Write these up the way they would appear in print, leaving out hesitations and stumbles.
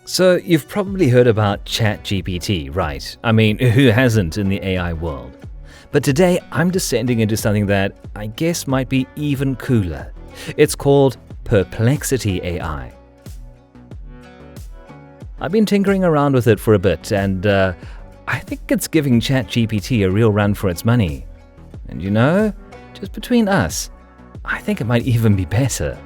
So you've probably heard about ChatGPT, right? I mean, who hasn't in the AI world? But today I'm descending into something that I guess might be even cooler. It's called Perplexity AI. I've been tinkering around with it for a bit, and I think it's giving ChatGPT a real run for its money. And you know, just between us, I think it might even be better.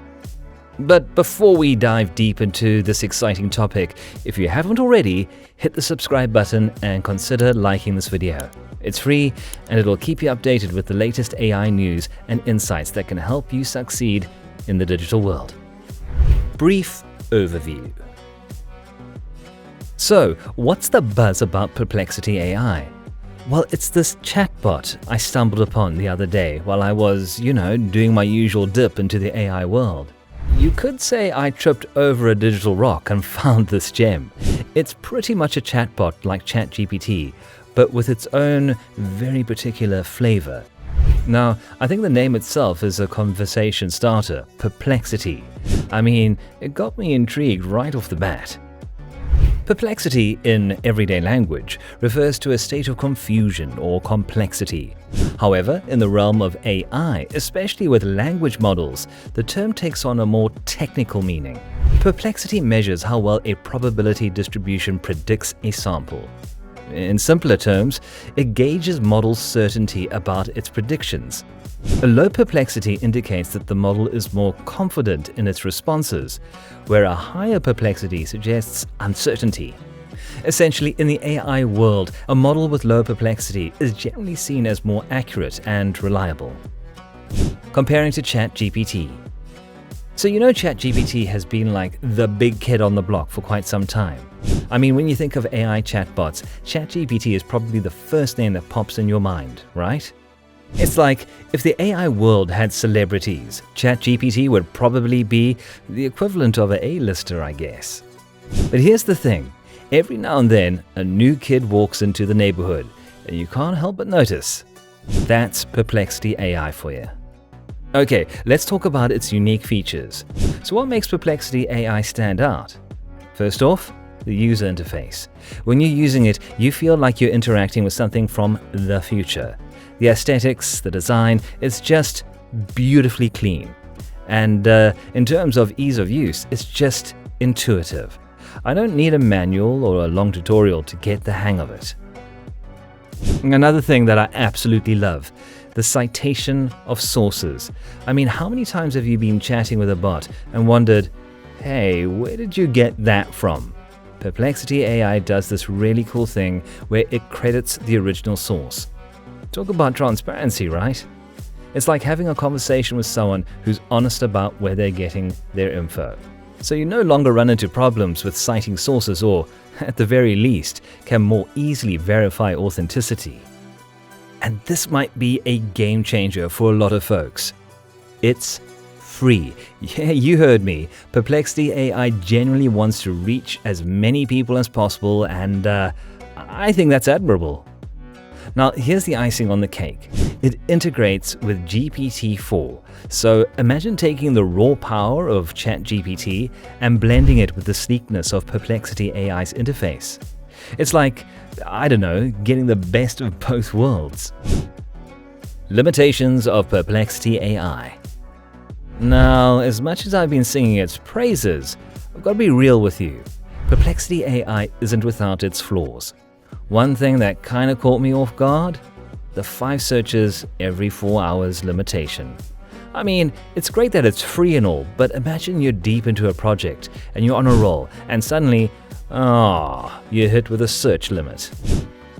But before we dive deep into this exciting topic, if you haven't already, hit the subscribe button and consider liking this video. It's free and it'll keep you updated with the latest AI news and insights that can help you succeed in the digital world. Brief overview. So, what's the buzz about Perplexity AI? Well, it's this chatbot I stumbled upon the other day while I was, doing my usual dip into the AI world. You could say I tripped over a digital rock and found this gem. It's pretty much a chatbot like ChatGPT, but with its own very particular flavor. Now, I think the name itself is a conversation starter, Perplexity. I mean, it got me intrigued right off the bat. Perplexity in everyday language refers to a state of confusion or complexity. However, in the realm of AI, especially with language models, the term takes on a more technical meaning. Perplexity measures how well a probability distribution predicts a sample. In simpler terms, it gauges model certainty about its predictions. A low perplexity indicates that the model is more confident in its responses, where a higher perplexity suggests uncertainty. Essentially, in the AI world, a model with low perplexity is generally seen as more accurate and reliable. Comparing to ChatGPT. So ChatGPT has been like the big kid on the block for quite some time. I mean, when you think of AI chatbots, ChatGPT is probably the first name that pops in your mind, right? It's like if the AI world had celebrities, ChatGPT would probably be the equivalent of an A-lister, I guess. But here's the thing, every now and then a new kid walks into the neighborhood and you can't help but notice. That's Perplexity AI for you. Okay, let's talk about its unique features. So what makes Perplexity AI stand out? First off, the user interface. When you're using it, you feel like you're interacting with something from the future. The aesthetics, the design, it's just beautifully clean. And in terms of ease of use, it's just intuitive. I don't need a manual or a long tutorial to get the hang of it. Another thing that I absolutely love, the citation of sources. I mean, how many times have you been chatting with a bot and wondered, hey, where did you get that from? Perplexity AI does this really cool thing where it credits the original source. Talk about transparency, right? It's like having a conversation with someone who's honest about where they're getting their info. So you no longer run into problems with citing sources or, at the very least, can more easily verify authenticity. And this might be a game changer for a lot of folks. It's free. Yeah, you heard me. Perplexity AI genuinely wants to reach as many people as possible, and I think that's admirable. Now, here's the icing on the cake. It integrates with GPT-4. So imagine taking the raw power of ChatGPT and blending it with the sleekness of Perplexity AI's interface. It's like, getting the best of both worlds. Limitations of Perplexity AI. Now, as much as I've been singing its praises, I've got to be real with you. Perplexity AI isn't without its flaws. One thing that kind of caught me off guard? The 5 searches every 4 hours limitation. I mean, it's great that it's free and all, but imagine you're deep into a project and you're on a roll and suddenly, you're hit with a search limit.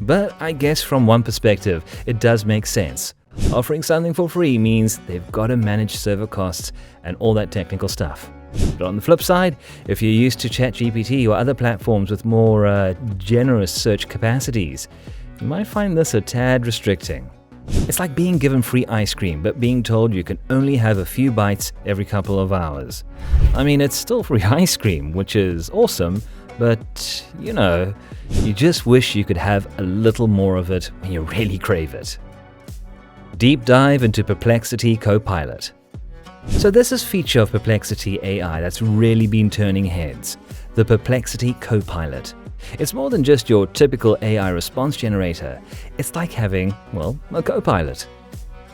But I guess from one perspective, it does make sense. Offering something for free means they've got to manage server costs and all that technical stuff. But on the flip side, if you're used to ChatGPT or other platforms with more generous search capacities, you might find this a tad restricting. It's like being given free ice cream, but being told you can only have a few bites every couple of hours. I mean, it's still free ice cream, which is awesome, but, you just wish you could have a little more of it when you really crave it. Deep dive into Perplexity Copilot. So this is a feature of Perplexity AI that's really been turning heads. the Perplexity Copilot. It's more than just your typical AI response generator. It's like having, well, a copilot.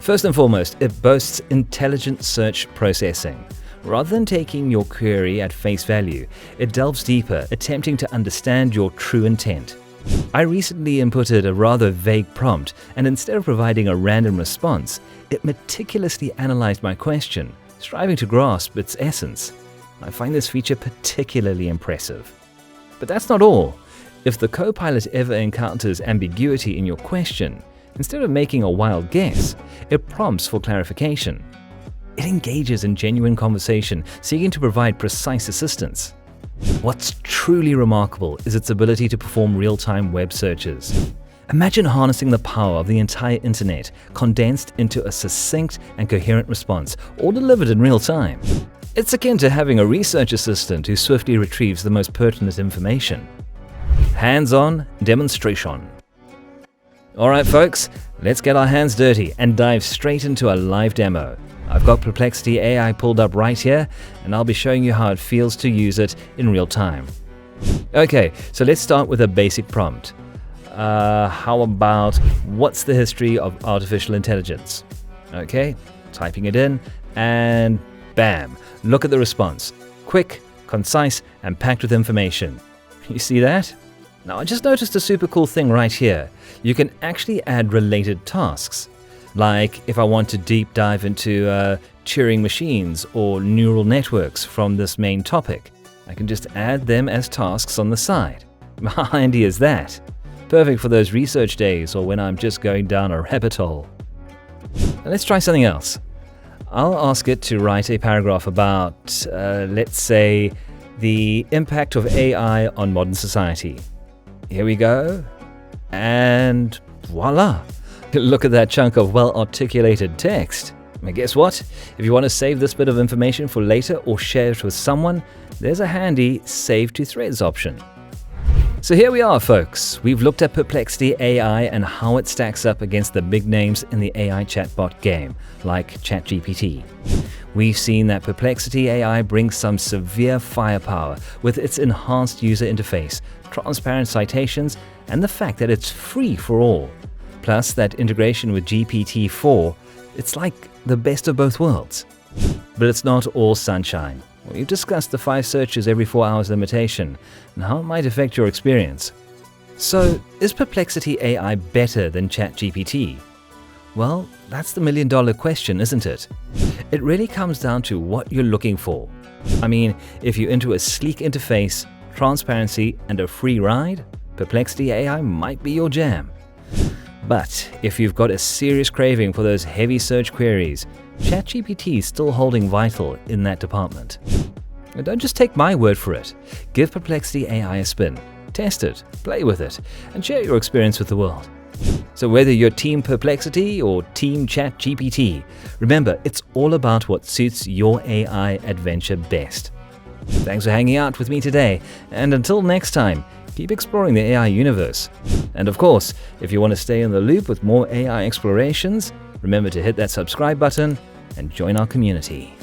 First and foremost, it boasts intelligent search processing. Rather than taking your query at face value, it delves deeper, attempting to understand your true intent. I recently inputted a rather vague prompt, and instead of providing a random response, it meticulously analyzed my question, striving to grasp its essence. I find this feature particularly impressive. But that's not all. If the Copilot ever encounters ambiguity in your question, instead of making a wild guess, it prompts for clarification. It engages in genuine conversation, seeking to provide precise assistance. What's truly remarkable is its ability to perform real-time web searches. Imagine harnessing the power of the entire internet, condensed into a succinct and coherent response, all delivered in real time. It's akin to having a research assistant who swiftly retrieves the most pertinent information. Hands-on demonstration. Alright folks, let's get our hands dirty and dive straight into a live demo. I've got Perplexity AI pulled up right here, and I'll be showing you how it feels to use it in real time. Okay, so let's start with a basic prompt. How about, what's the history of artificial intelligence? Okay, typing it in, and bam, look at the response. Quick, concise, and packed with information. You see that? Now I just noticed a super cool thing right here. You can actually add related tasks. Like if I want to deep dive into Turing machines or neural networks from this main topic, I can just add them as tasks on the side. How handy is that? Perfect for those research days or when I'm just going down a rabbit hole. Now let's try something else. I'll ask it to write a paragraph about, let's say, the impact of AI on modern society. Here we go. And voila! Look at that chunk of well-articulated text. And guess what? If you want to save this bit of information for later or share it with someone, there's a handy Save to Threads option. So here we are, folks. We've looked at Perplexity AI and how it stacks up against the big names in the AI chatbot game, like ChatGPT. We've seen that Perplexity AI brings some severe firepower with its enhanced user interface, transparent citations, and the fact that it's free for all. Plus that integration with GPT-4, it's like the best of both worlds. But it's not all sunshine. We've discussed the 5 searches every 4 hours limitation and how it might affect your experience. So, is Perplexity AI better than ChatGPT? Well, that's the million-dollar question, isn't it? It really comes down to what you're looking for. I mean, if you're into a sleek interface, transparency, and a free ride, Perplexity AI might be your jam. But if you've got a serious craving for those heavy search queries, ChatGPT is still holding vital in that department. And don't just take my word for it. Give Perplexity AI a spin. Test it, play with it, and share your experience with the world. So whether you're Team Perplexity or Team ChatGPT, remember, it's all about what suits your AI adventure best. Thanks for hanging out with me today, and until next time, keep exploring the AI universe. And of course, if you want to stay in the loop with more AI explorations, remember to hit that subscribe button and join our community.